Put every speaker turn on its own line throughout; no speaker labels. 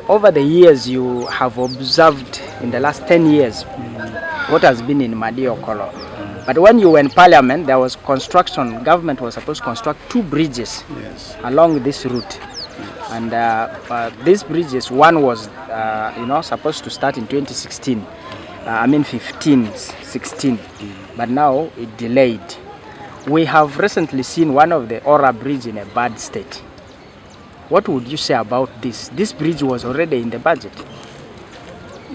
over the years you have observed in the last 10 years what has been in Madi Okollo. But when you were in parliament, there was construction. Government was supposed to construct 2 bridges along this route. And these bridges, one was supposed to start in 2016. 16. But now it delayed. We have recently seen one of the Ora bridge in a bad state. What would you say about this? This bridge was already in the budget.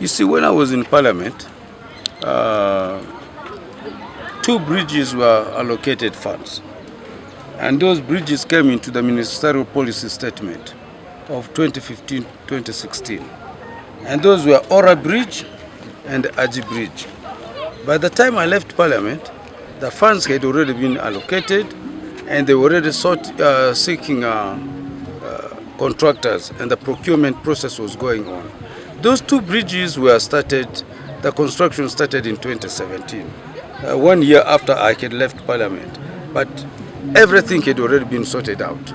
You see, when I was in parliament, 2 bridges were allocated funds. And those bridges came into the ministerial policy statement of 2015-2016. And those were Ora Bridge and Aji Bridge. By the time I left parliament, the funds had already been allocated and they were already seeking contractors, and the procurement process was going on. Those 2 bridges were started, the construction started in 2017, 1 year after I had left parliament. But everything had already been sorted out.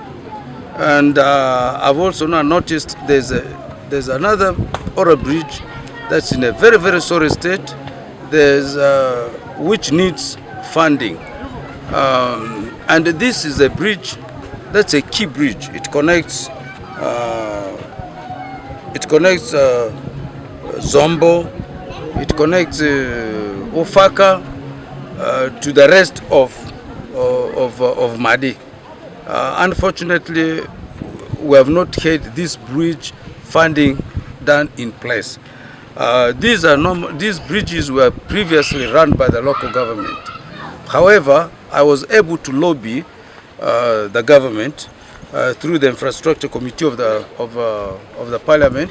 And I've also now noticed there's another Ora bridge that's in a very, very sorry state, which needs funding. And this is a bridge, that's a key bridge. It connects Zombo, it connects Ofaka to the rest of Madi. Unfortunately, we have not had this bridge funding done in place. These bridges were previously run by the local government. However, I was able to lobby the government through the infrastructure committee of the parliament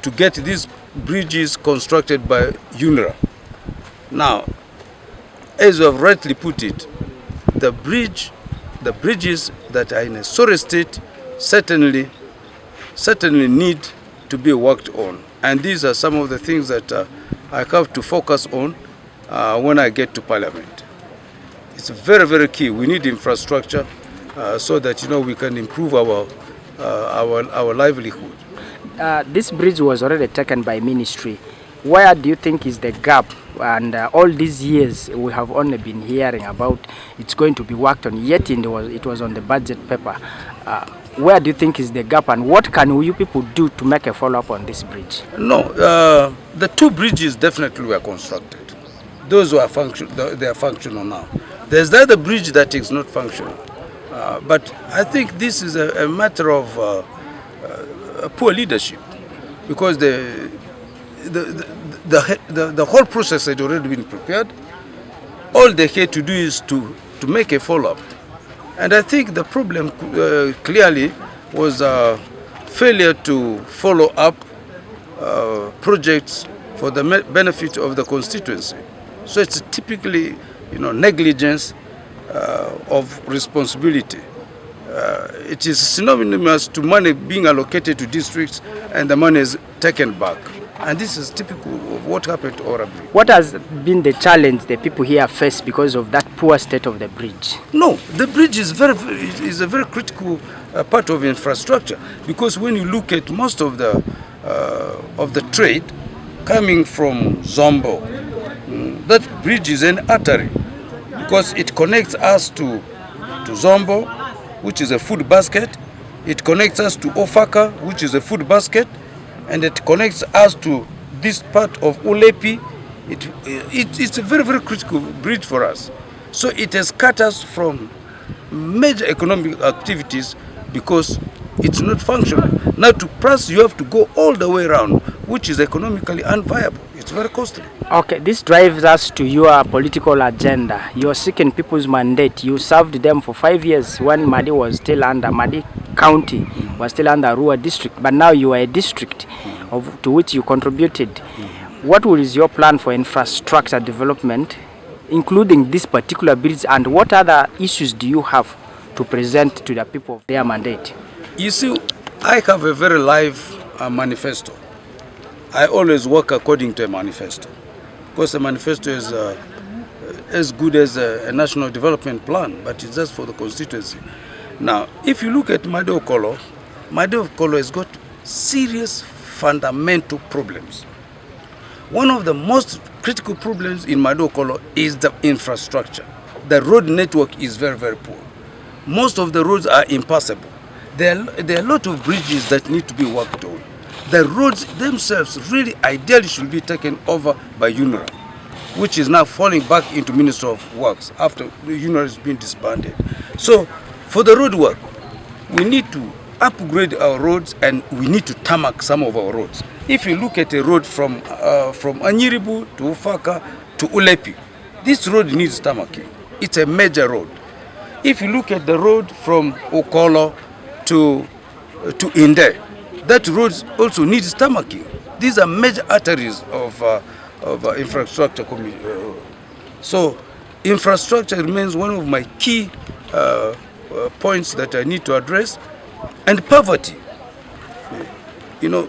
to get these bridges constructed by UNRA. Now, as you have rightly put it, the bridges that are in a sorry state certainly need to be worked on. And these are some of the things that I have to focus on when I get to parliament. It's very, very key. We need infrastructure so that we can improve our livelihood.
This bridge was already taken by ministry. Where do you think is the gap? And all these years we have only been hearing about it's going to be worked on, yet it was on the budget paper. Where do you think is the gap, and what can you people do to make a follow-up on this bridge?
No, the 2 bridges definitely were constructed. Those were they are functional now. There's the other bridge that is not functional. But I think this is a matter of poor leadership, because the whole process had already been prepared. All they had to do is to make a follow-up. And I think the problem clearly was failure to follow up projects for the benefit of the constituency. So it's typically, negligence of responsibility. It is synonymous to money being allocated to districts and the money is taken back. And this is typical of what happened to Ora Bridge.
What has been the challenge the people here face because of that poor state of the bridge?
No, the bridge is a very critical part of infrastructure, because when you look at most of the trade coming from Zombo, that bridge is an artery, because it connects us to Zombo, which is a food basket. It connects us to Ofaka, which is a food basket. And it connects us to this part of Ullepi. It's a very, very critical bridge for us. So it has cut us from major economic activities because it's not functional. Now to plus you have to go all the way around, which is economically unviable. It's very costly.
Okay, this drives us to your political agenda. You're seeking people's mandate. You served them for 5 years when Madi was still under Madi County, was still under Arua district, but now you are a district to which you contributed. What is your plan for infrastructure development, including this particular bridge, and what other issues do you have to present to the people of their mandate?
You see, I have a very live manifesto. I always work according to a manifesto, because a manifesto is as good as a national development plan, but it's just for the constituency. Now, if you look at Madi Okollo has got serious fundamental problems. One of the most critical problems in Madi Okollo is the infrastructure. The road network is very, very poor. Most of the roads are impassable. There are a lot of bridges that need to be worked on. The roads themselves really ideally should be taken over by UNRA, which is now falling back into Ministry of Works after the UNRA has been disbanded. So for the road work, we need to upgrade our roads and we need to tarmac some of our roads. If you look at a road from Anyiribu to Ufaka to Ullepi, this road needs tarmacking. It's a major road. If you look at the road from Okollo to Inde, that road also needs tarmacking. These are major arteries of infrastructure. So infrastructure remains one of my key points that I need to address. And poverty. You know,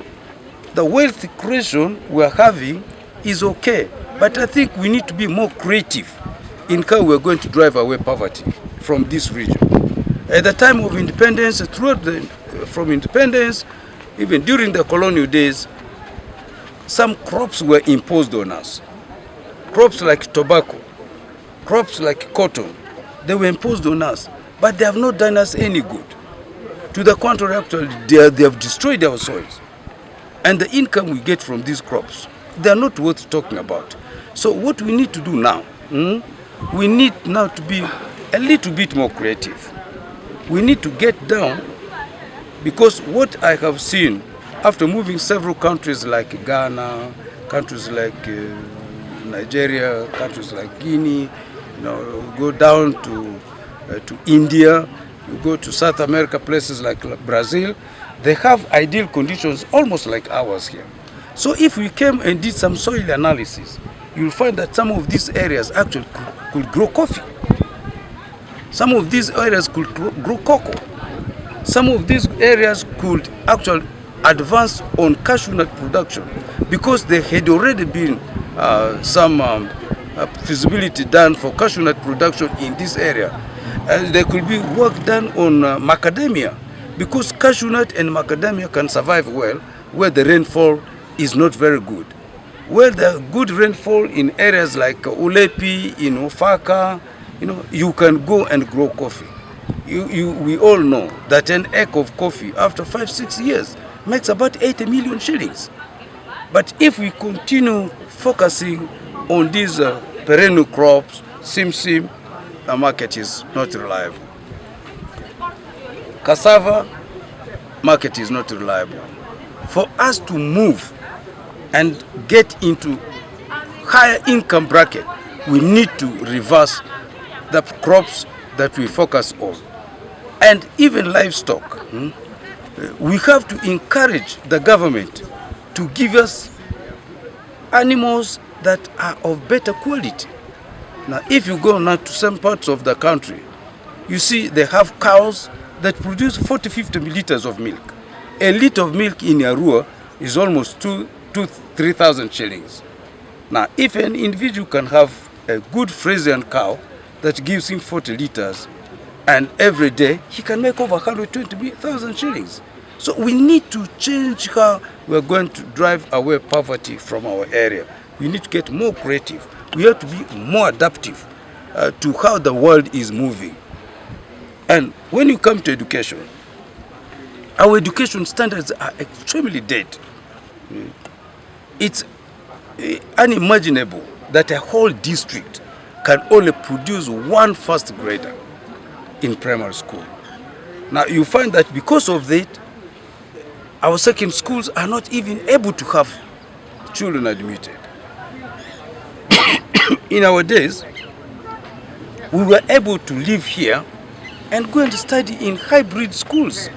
the wealth creation we're having is okay, but I think we need to be more creative in how we're going to drive away poverty from this region. At the time of independence, from independence, even during the colonial days, some crops were imposed on us. Crops like tobacco, crops like cotton, they were imposed on us, but they have not done us any good. To the contrary, actually, they have destroyed our soils. And the income we get from these crops, they are not worth talking about. So what we need to do now, we need now to be a little bit more creative. We need to get down, because what I have seen after moving several countries like Ghana, countries like Nigeria, countries like Guinea, go down to India, you go to South America, places like Brazil, they have ideal conditions almost like ours here. So if we came and did some soil analysis, you'll find that some of these areas actually could grow coffee. Some of these areas could grow cocoa. Some of these areas could actually advance on cashew nut production, because there had already been some feasibility done for cashew nut production in this area. There could be work done on macadamia, because cashew nut and macadamia can survive well where the rainfall is not very good. Where there are good rainfall in areas like Ullepi, in Ofaka, you can go and grow coffee. We all know that an acre of coffee after 5-6 years makes about 80 million shillings. But if we continue focusing on these perennial crops, sim, the market is not reliable. Cassava, market is not reliable. For us to move and get into higher income bracket, we need to reverse the crops that we focus on. And even livestock. We have to encourage the government to give us animals that are of better quality. Now, if you go now to some parts of the country, you see they have cows that produce 40-50 liters of milk. A liter of milk in Arua is almost 3,000 shillings. Now, if an individual can have a good Frisian cow that gives him 40 liters, and every day he can make over 120,000 shillings. So we need to change how we're going to drive away poverty from our area. We need to get more creative. We have to be more adaptive to how the world is moving. And when you come to education, our education standards are extremely dead. It's unimaginable that a whole district can only produce one first grader in primary school. Now you find that because of that, our second schools are not even able to have children admitted. In our days, we were able to live here and go and study in hybrid schools.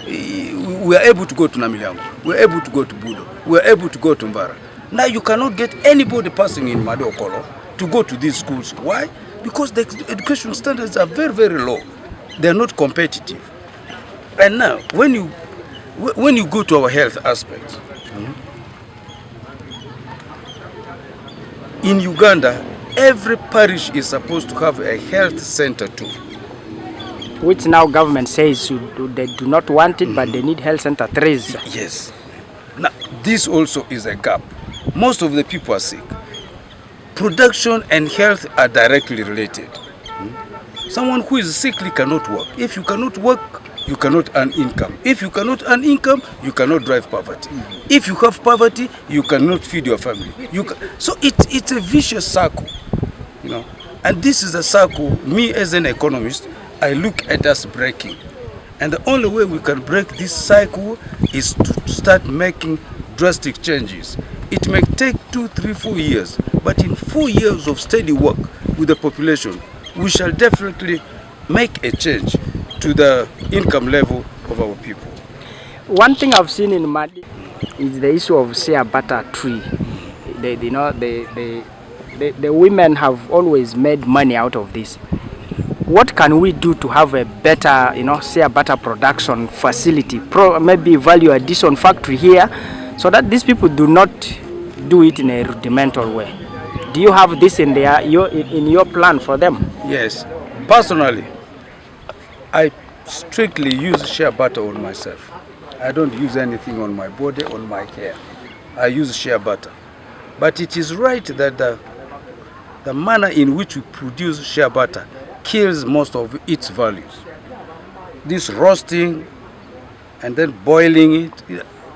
We were able to go to Namilyango, we were able to go to Budo, we were able to go to Mbara. Now you cannot get anybody passing in Madi Okollo to go to these schools. Why? Because the education standards are very, very low. They are not competitive. And now, when you go to our health aspect, in Uganda, every parish is supposed to have a health center too.
which now government says they do not want it, but they need health center 3s.
Yes. Now, this also is a gap. Most of the people are sick. Production and health are directly related. Someone who is sickly cannot work. If you cannot work, you cannot earn income. If you cannot earn income, you cannot drive poverty. If you have poverty, you cannot feed your family. So it's a vicious circle, you know. And this is a circle, me as an economist, I look at us breaking. And the only way we can break this cycle is to start making drastic changes. It may take 2, 3, 4 years, but in 4 years of steady work with the population, we shall definitely make a change to the income level of our people.
One thing I've seen in Madi is the issue of Shea butter tree. The women have always made money out of this. What can we do to have a better, Shea butter production facility, maybe value addition factory here, so that these people do not do it in a rudimental way? Do you have this in your plan for them?
Yes. Personally, I strictly use shea butter on myself. I don't use anything on my body, on my hair. I use shea butter. But it is right that the manner in which we produce shea butter kills most of its values. This roasting and then boiling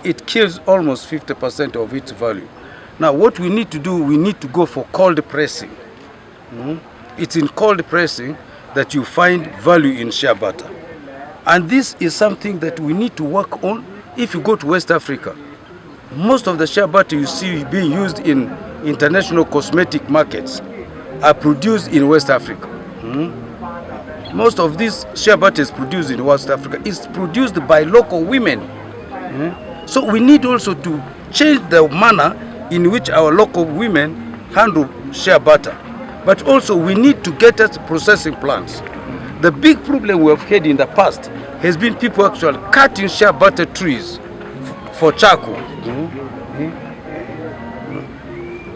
it kills almost 50% of its value. Now what we need to do, we need to go for cold pressing. It's in cold pressing that you find value in shea butter. And this is something that we need to work on. If you go to West Africa, most of the shea butter you see being used in international cosmetic markets are produced in West Africa. Most of this shea butter is produced in West Africa. It's produced by local women. So we need also to change the manner in which our local women handle shea butter. But also we need to get at processing plants. The big problem we have had in the past has been people actually cutting shea butter trees for charcoal.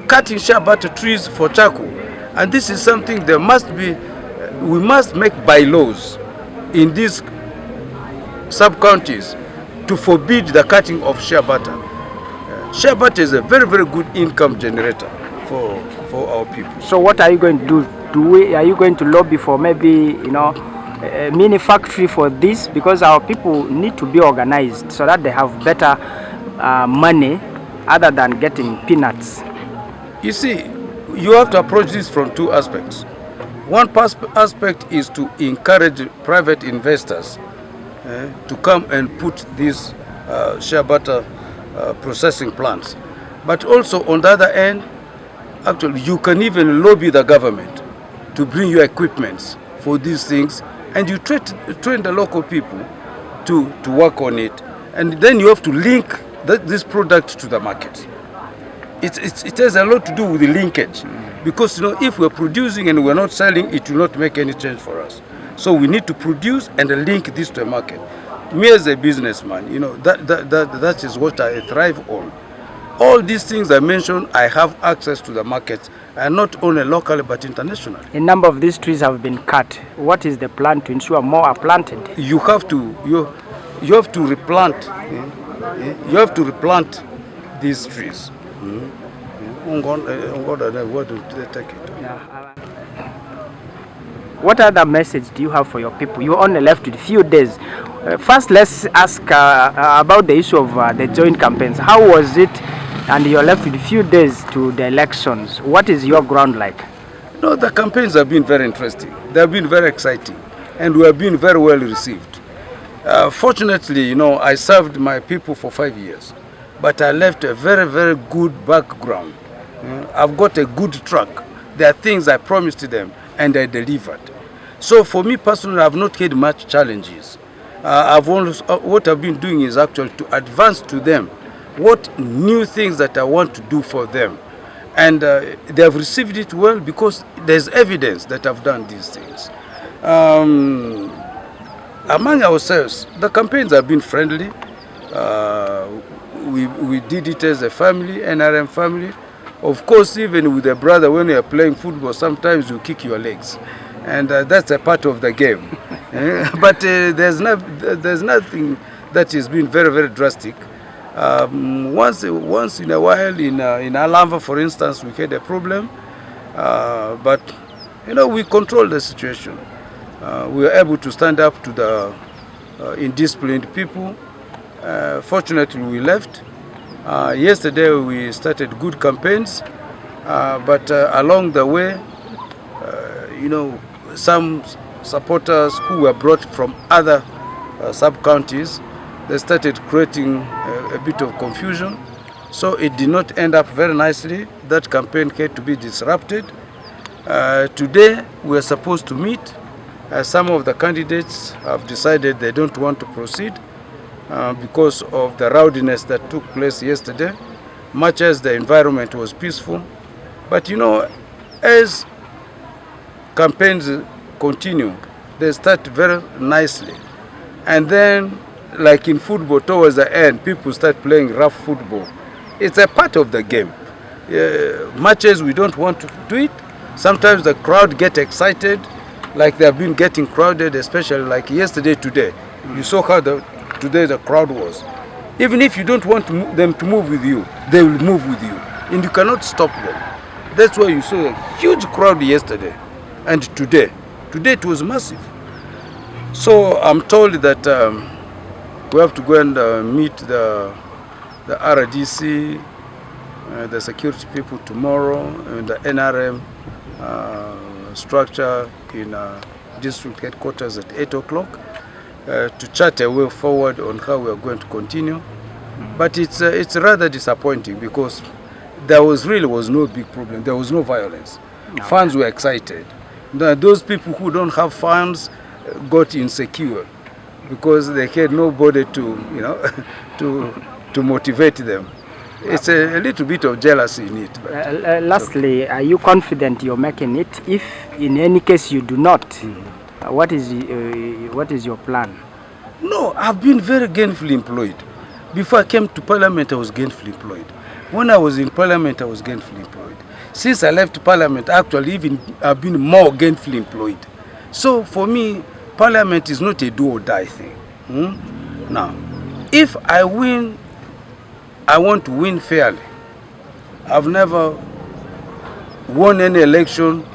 Cutting shea butter trees for charcoal. And this is something we must make bylaws in these sub-counties to forbid the cutting of shea butter. Shea butter is a very, very good income generator for our people.
So what are you going to do? Are you going to lobby for maybe, a mini factory for this? Because our people need to be organized so that they have better money other than getting peanuts.
You see, you have to approach this from two aspects. One aspect is to encourage private investors to come and put these shea butter processing plants. But also on the other end, actually you can even lobby the government to bring you equipments for these things, and you train the local people to work on it, and then you have to link this product to the market. It has a lot to do with the linkage, because if we're producing and we're not selling, it will not make any change for us. So we need to produce and link this to a market. Me as a businessman, that is what I thrive on. All these things I mentioned, I have access to the market, and not only locally but internationally.
A number of these trees have been cut. What is the plan to ensure more are planted?
You have to replant. You have to replant these trees.
What other message do you have for your people? You're only left with a few days. First, let's ask about the issue of the joint campaigns. How was it? And you're left with a few days to the elections. What is your ground like?
No, the campaigns have been very interesting. They have been very exciting, and we have been very well received. Fortunately, I served my people for 5 years, but I left a very, very good background. I've got a good track. There are things I promised to them, and I delivered. So for me personally, I've not had much challenges. What I've been doing is actually to advance to them what new things that I want to do for them. And they have received it well because there's evidence that I've done these things. Among ourselves, the campaigns have been friendly. We did it as a family, NRM family. Of course, even with a brother, when you're playing football, sometimes you kick your legs. And that's a part of the game. But there's nothing that has been very, very drastic. Once in a while, in Alamba, for instance, we had a problem, but we controlled the situation. We were able to stand up to the indisciplined people. Fortunately, we left. Yesterday, we started good campaigns, but along the way, some supporters who were brought from other sub-counties, they started creating a bit of confusion. So it did not end up very nicely. That campaign had to be disrupted. Today, we are supposed to meet. Some of the candidates have decided they don't want to proceed because of the rowdiness that took place yesterday, much as the environment was peaceful. But as campaigns continue, they start very nicely. And then, like in football, towards the end, people start playing rough football. It's a part of the game. Much as we don't want to do it, sometimes the crowd get excited, like they have been getting crowded, especially like yesterday, today. You saw how today the crowd was. Even if you don't want them to move with you, they will move with you. And you cannot stop them. That's why you saw a huge crowd yesterday. And today it was massive. So I'm told that we have to go and meet the RDC, the security people tomorrow, and the NRM structure in district headquarters at 8 o'clock to chart a way forward on how we are going to continue. But it's rather disappointing because there was no big problem. There was no violence. No. Fans were excited. Those people who don't have funds got insecure because they had nobody to, to motivate them. It's a little bit of jealousy in it.
Lastly, are you confident you're making it? If in any case you do not, what is your plan?
No, I've been very gainfully employed. Before I came to Parliament, I was gainfully employed. When I was in Parliament, I was gainfully employed. Since I left Parliament, actually, even I've been more gainfully employed. So for me, Parliament is not a do or die thing. Now, if I win, I want to win fairly. I've never won any election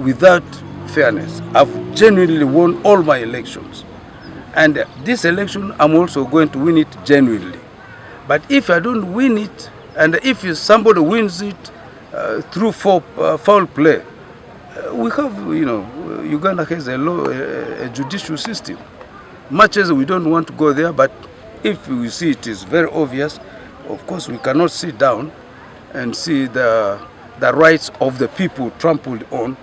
without fairness. I've genuinely won all my elections. And this election, I'm also going to win it genuinely. But if I don't win it, and if somebody wins it through foul play, we have, Uganda has a judicial system. Much as we don't want to go there, but if we see it is very obvious, of course we cannot sit down and see the rights of the people trampled on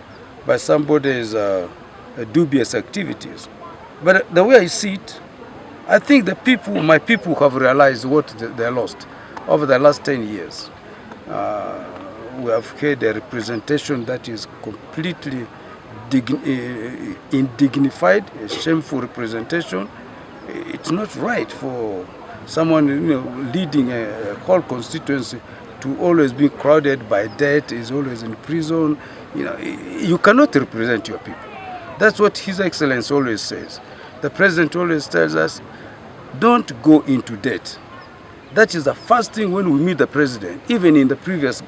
by somebody's dubious activities. But the way I see it, I think my people have realized what they lost over the last 10 years. We have had a representation that is completely undignified, a shameful representation. It's not right for someone leading a whole constituency to always be crowded by debt, is always in prison. You cannot represent your people. That's what His Excellency always says. The President always tells us, don't go into debt. That is the first thing when we meet the President, even in the previous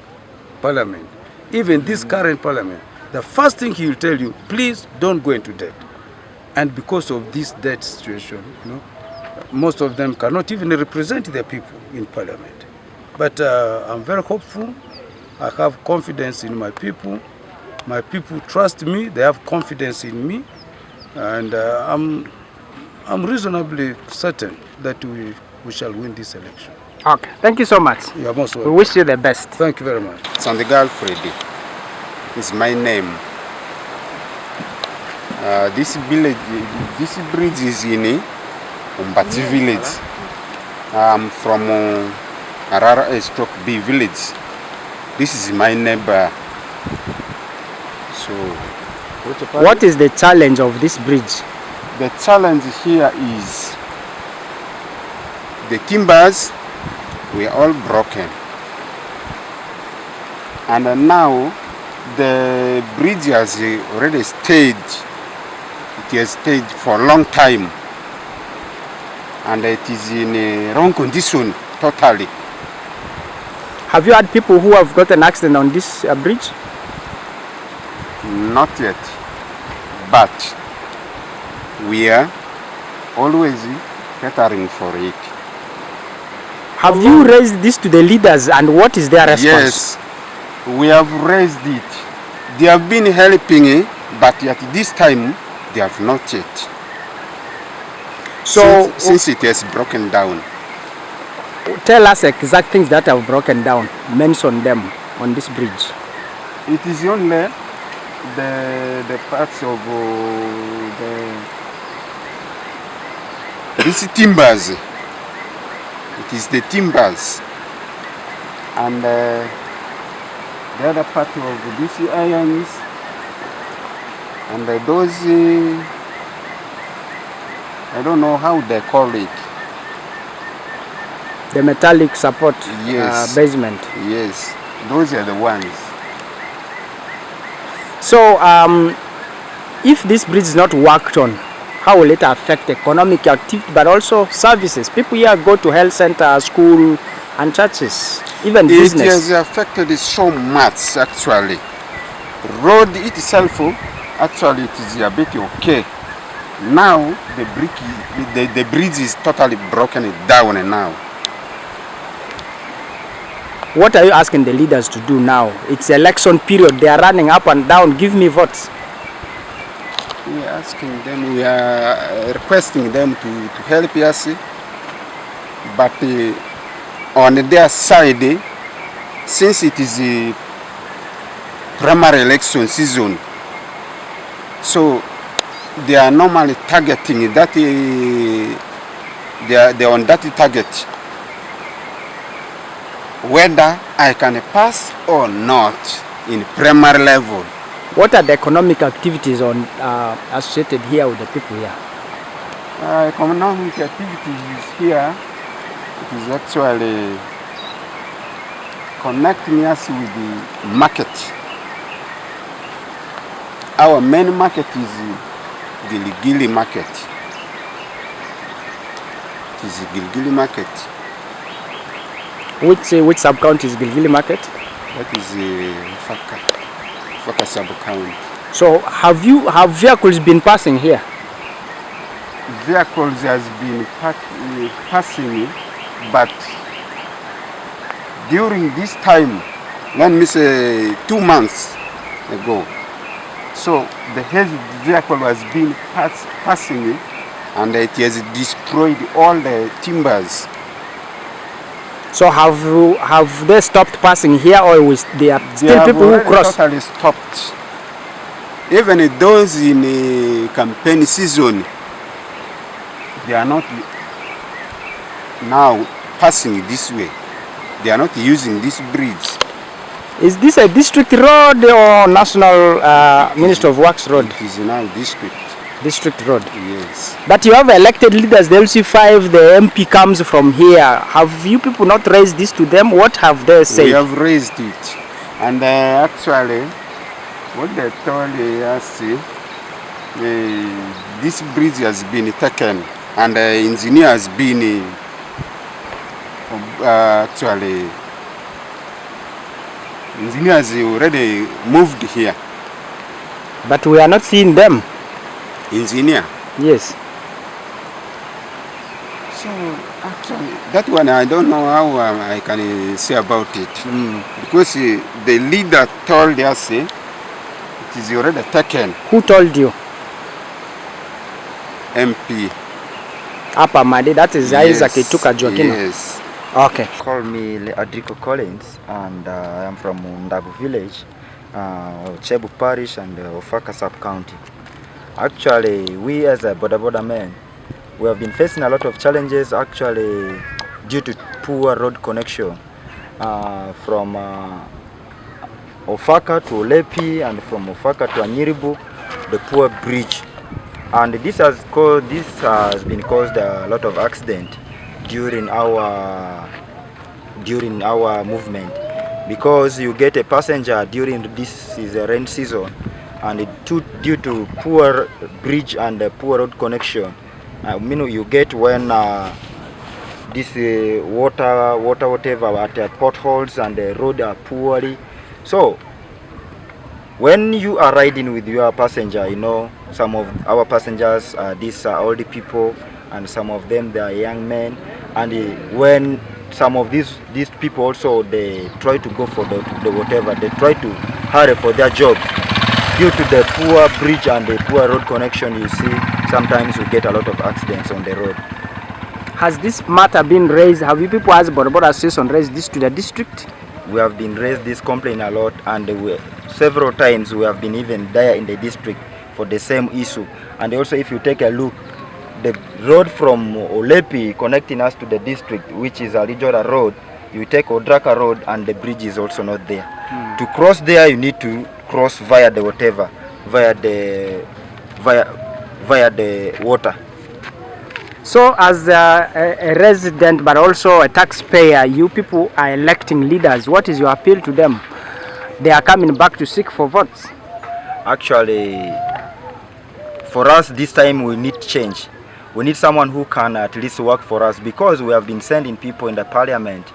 Parliament, even this current Parliament. The first thing he will tell you, please don't go into debt. And because of this debt situation, most of them cannot even represent their people in Parliament. But I'm very hopeful. I have confidence in my people. My people trust me. They have confidence in me. And I'm reasonably certain that we shall win this election.
Okay, thank you so much.
You are most welcome.
We wish you the best.
Thank you very much.
Sandigal Freddy is my name. This bridge is in Umbati village. I'm from Arara A/B village. This is my neighbor. So,
what is the challenge of this bridge?
The challenge here is the timbers were all broken, and now the bridge has already stayed has stayed for a long time, and it is in a wrong condition totally.
Have you had people who have got an accident on this bridge?
Not yet, but we are always catering for it.
Have you raised this to the leaders, and what is their response?
Yes, we have raised it. They have been helping, but at this time they have not yet.
So
since it has broken down.
Tell us exact things that have broken down. Mention them on this bridge.
It is only the parts of these timbers. It is the timbers, and the other part of these irons, and those I don't know how they call it.
The metallic support,
yes.
Basement.
Yes, those are the ones.
So if this bridge is not worked on, how will it affect economic activity but also services? People here go to health center, school and churches, even business.
It has affected so much actually. Road itself, actually it is a bit okay. Now the bridge is totally broken down now.
What are you asking the leaders to do now? It's election period. They are running up and down. Give me votes.
We are asking them, we are requesting them to help us. But on their side, since it is a primary election season, so they are normally targeting that, they are on that target. Whether I can pass or not in primary level.
What are the economic activities associated here with the people here?
Economic activities here, it is actually connecting us with the market. Our main market is the Gilgili market. It is the Gilgili market.
Which sub-county is Gilgili market?
That is Ullepi-Offaka sub-county.
So have vehicles been passing here?
Vehicles has been passing, but during this time, let me say 2 months ago, so the heavy vehicle has been passing, and it has destroyed all the timbers.
So have they stopped passing here, or they are still people who cross?
Totally stopped. Even those in a campaign season, they are not now passing this way. They are not using this bridge.
Is this a district road or national Minister of Works road?
It is now district.
District road.
Yes.
But you have elected leaders, the LC5, the MP comes from here. Have you people not raised this to them? What have they said?
We have raised it. And actually, what they told us, this bridge has been taken, and the engineer has been engineers already moved here.
But we are not seeing them.
Engineer?
Yes.
So actually, that one I don't know how I can say about it. Because the leader told us it is already taken.
Who told you?
MP.
Upper Madi, that is Isaac Ituka Joaquino.
Yes.
Okay.
Call me Adrico Collins, and I am from Ndabu village, Chebu parish and Ofaka sub-county. Actually, we as a border men, we have been facing a lot of challenges actually due to poor road connection from Ofaka to Ullepi and from Ofaka to Anyiribu, the poor bridge. And this has been caused a lot of accident during our movement, because you get a passenger during this is a rain season and due to poor bridge and poor road connection. You get when this water whatever at potholes and the road are poorly. So when you are riding with your passenger, some of our passengers, these are older people, and some of them they are young men, and when some of these people also, they try to go for the whatever, they try to hurry for their jobs. Due to the poor bridge and the poor road connection, you see, sometimes we get a lot of accidents on the road.
Has this matter been raised? Have you people as Boda Boda Association raised this to the district?
We have been raised this complaint a lot, and several times we have been even there in the district for the same issue. And also, if you take a look, the road from Ullepi connecting us to the district, which is a regional road, you take Odraka Road and the bridge is also not there. To cross there, you need to cross via the whatever, via the water.
So as a resident but also a taxpayer, you people are electing leaders. What is your appeal to them? They are coming back to seek for votes.
Actually, for us this time we need change. We need someone who can at least work for us, because we have been sending people in the parliament,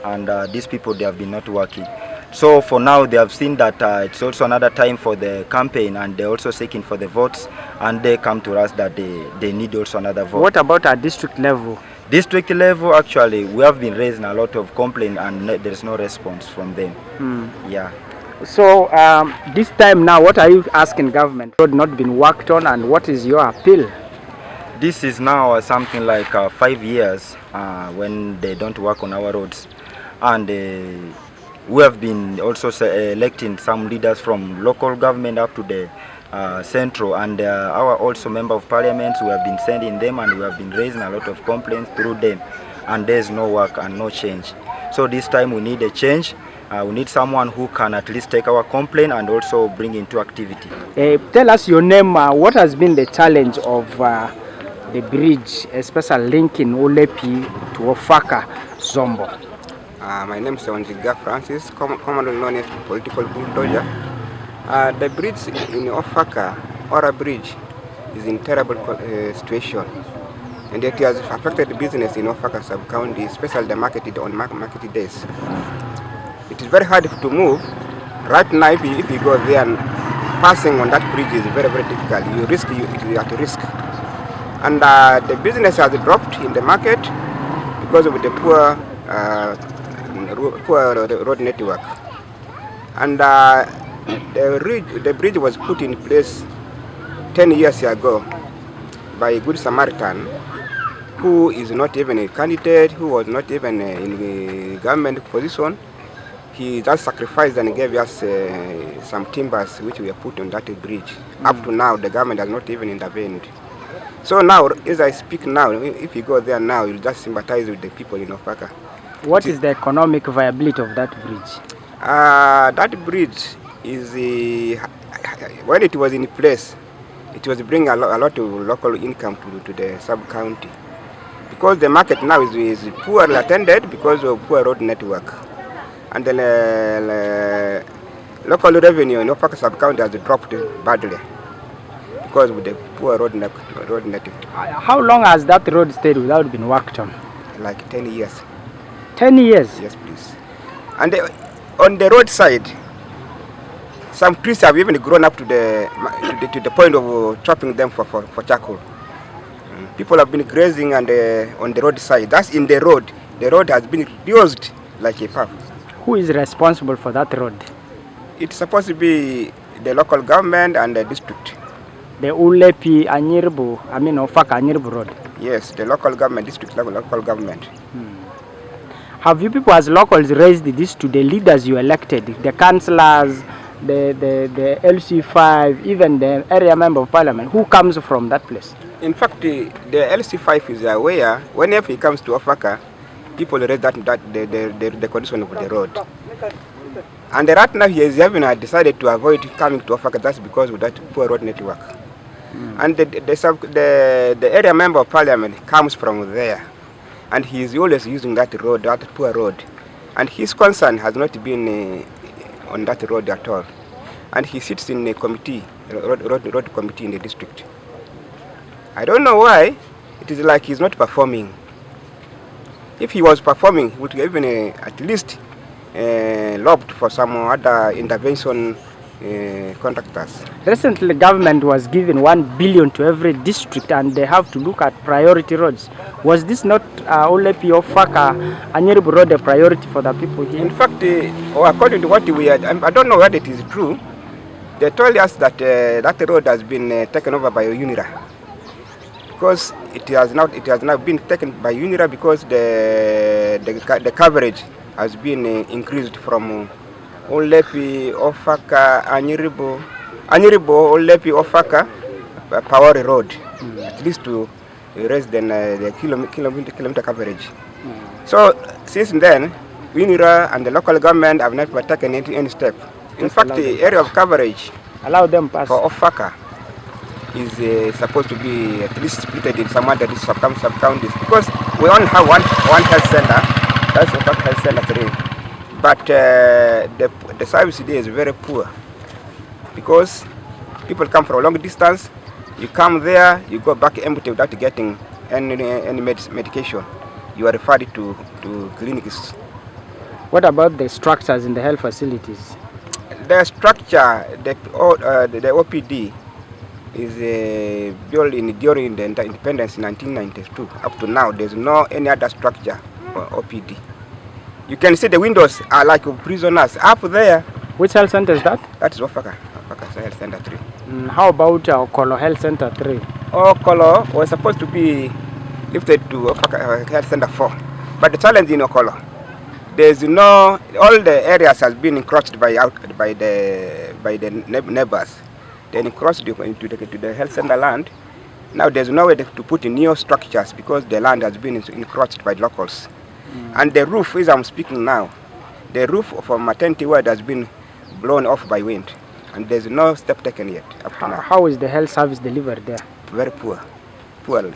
and these people, they have been not working. So for now, they have seen that it's also another time for the campaign, and they're also seeking for the votes, and they come to us that they need also another vote.
What about at district level?
District level, actually, we have been raising a lot of complaints, and there's no response from them. Yeah.
So this time now, what are you asking government? Road not been worked on, and what is your appeal?
This is now something like 5 years when they don't work on our roads, and we have been also electing some leaders from local government up to the central, and our also member of parliament, we have been sending them, and we have been raising a lot of complaints through them, and there's no work and no change. So this time we need a change. We need someone who can at least take our complaint and also bring into activity.
Tell us your name. What has been the challenge of the bridge, especially linking Ullepi to Offaka Zombo?
My name is Onjiga Francis, commonly known as political bulldozer. The bridge in Offaka, or a bridge, is in terrible situation, and it has affected the business in Offaka sub-county, especially the market on market days. It is very hard to move. Right now, if you go there, and passing on that bridge is very, very difficult. You are at risk. And the business has dropped in the market because of the poor road network. And the bridge was put in place 10 years ago by a good Samaritan, who is not even a candidate, who was not even in a government position. He just sacrificed and gave us some timbers which we have put on that bridge. Up to now, the government has not even intervened. So now, as I speak now, if you go there now, you'll just sympathize with the people in Offaka.
What is the economic viability of that bridge?
That bridge is, when it was in place, it was bringing a lot of local income to the sub-county. Because the market now is poorly attended because of poor road network. And the local revenue in Offaka sub-county has dropped badly because of the poor road network.
How long has that road stayed without being worked on?
Like 10 years.
10 years?
Yes, please. And on the roadside, some trees have even grown up to the point of chopping them for charcoal. People have been grazing and on the roadside. That's in the road. The road has been used like a path.
Who is responsible for that road?
It's supposed to be the local government and the district.
The Ullepi-Anyiribu, Offaka-Anyiribu road?
Yes, the local government, district level local government.
Have you people as locals raised this to the leaders you elected, the councillors, the LC5, even the area member of parliament? Who comes from that place?
In fact, the LC5 is aware, whenever he comes to Offaka, people raise the condition of the road. And right now he has even decided to avoid coming to Offaka. That's because of that poor road network. And the area member of parliament comes from there. And he is always using that road, that poor road. And his concern has not been on that road at all. and he sits in a committee, road committee in the district. I don't know why. It is like he's not performing. If he was performing, he would have even at least lobbied for some other intervention contractors.
Recently, government was given 1 billion to every district, and they have to look at priority roads. Was this not Ullepi-Offaka-Anyiribu road a priority for the people here?
In fact, according to what we had, I don't know whether it is true. They told us that that road has been taken over by UNIRA, because it has now been taken by UNIRA because the coverage has been increased from Ullepi-Offaka-Anyiribu, Ullepi-Offaka Power Road, at least to raise the kilometer coverage. So since then, UNIRA and the local government have never taken any step. In fact, the area of coverage
Allow them pass.
for Offaka is supposed to be at least split in some other sub-counties, because we only have one health center, that's Offaka Health Center 3. But the service today is very poor, because people come from a long distance, you come there, you go back empty without getting any medication. You are referred to clinics.
What about the structures in the health facilities?
The structure, the OPD, is built during the independence in 1992. Up to now, there's no any other structure for OPD. You can see the windows are like prisoners up there.
Which health center is that?
That is Offaka Health Center 3.
How about Okollo Health Center 3?
Okollo was supposed to be lifted to Offaka Health Center 4. But the challenge in Okollo, there's no, all the areas has been encroached by the neighbors. They encroached into the health center land. Now there's no way to put in new structures because the land has been encroached by locals. And the roof, as I'm speaking now, the roof of a maternity ward has been blown off by wind, and there's no step taken yet up to now.
How is the health service delivered there?
Very poorly.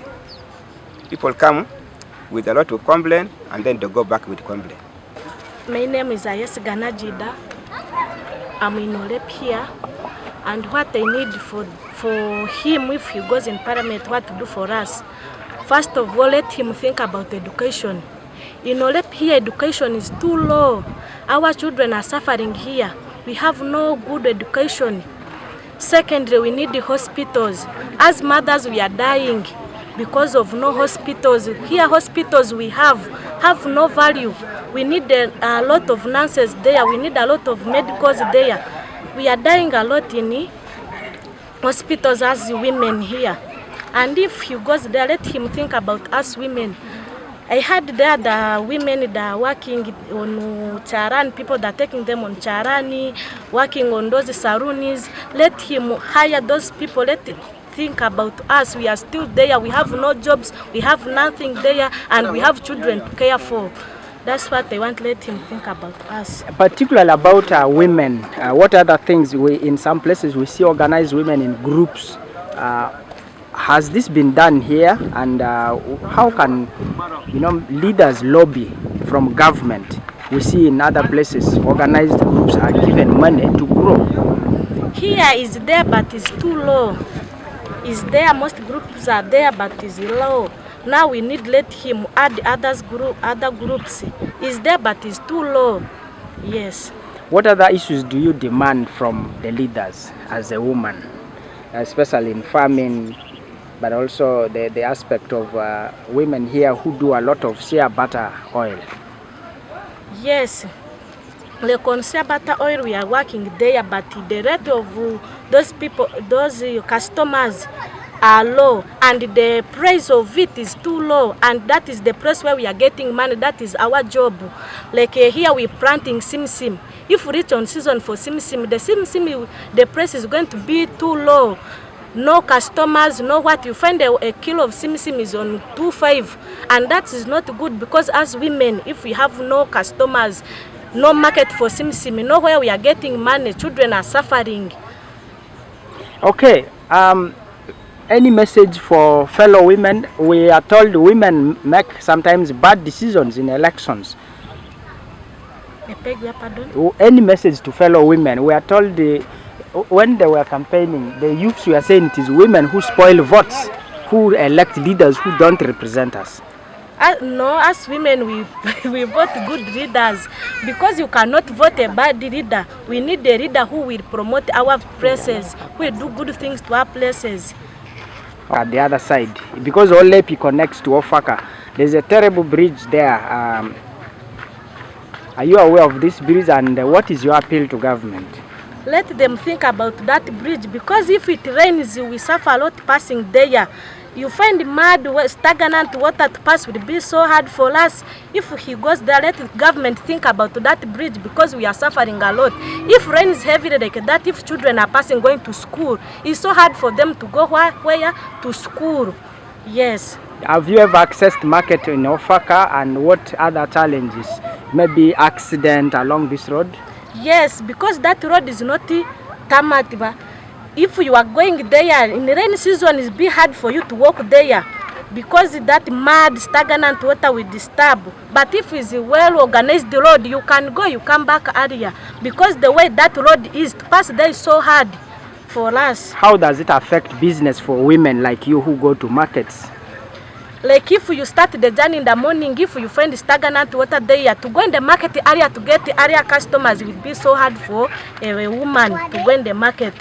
People come with a lot of complaint, and then they go back with complaint.
My name is Ayes Ganajida. I'm in Ullepi here, and what I need for him, if he goes in Parliament, what to do for us? First of all, let him think about education. In Ullepi here, education is too low. Our children are suffering here. We have no good education. Secondly, we need the hospitals. As mothers, we are dying because of no hospitals. Here, hospitals we have no value. We need a lot of nurses there. We need a lot of medicals there. We are dying a lot in hospitals as women here. And if he goes there, let him think about us women. I heard there the women that are working on Charani, people that are taking them on Charani, working on those sarunis. Let him hire those people. Let him think about us. We are still there. We have no jobs. We have nothing there, and we have children to care for. That's what I want. Let him think about us.
Particularly about women. What other things? In some places we see organized women in groups. Has this been done here, and how can leaders lobby from government? We see in other places organized groups are given money to grow.
Here is there, but it's too low. Is there, most groups are there, but it's low. Now we need let him add other groups. Is there, but it's too low. Yes.
What other issues do you demand from the leaders as a woman, especially in farming? But also the aspect of women here who do a lot of shea butter oil.
Yes, the shea butter oil we are working there, but the rate of those people, those customers are low, and the price of it is too low, and that is the price where we are getting money. That is our job. Like here we planting simsim. If we reach on season for simsim, the price is going to be too low. No customers, no what. You find a kilo of simsim is on 2.5, and that is not good, because as women, if we have no customers, no market for simsim, nowhere we are getting money, children are suffering.
Okay, any message for fellow women? We are told women make sometimes bad decisions in elections.
I beg your pardon?
Any message to fellow women? We are told when they were campaigning, the youths were saying it is women who spoil votes, who elect leaders who don't represent us.
No, as women, we vote good leaders, because you cannot vote a bad leader. We need a leader who will promote our places, who will do good things to our places.
At the other side, because Ullepi connects to Ofaka, there's a terrible bridge there. Are you aware of this bridge, and what is your appeal to government?
Let them think about that bridge, because if it rains, we suffer a lot passing there. You find mud, stagnant water to pass would be so hard for us. If he goes there, let the government think about that bridge, because we are suffering a lot. If rain is heavy like that, if children are passing going to school, it's so hard for them to go where? To school. Yes.
Have you ever accessed market in Ofaka, and what other challenges? Maybe accident along this road?
Yes, because that road is not tarmac. If you are going there in the rainy season, it's be hard for you to walk there, because that mud, stagnant water will disturb. But if it's a well organized road, you can go, you come back earlier, because the way that road is, to pass there is so hard for us.
How does it affect business for women like you who go to markets?
Like if you start the journey in the morning, if you find stagnant water there, to go in the market area to get the area customers will be so hard for a woman to go in the market.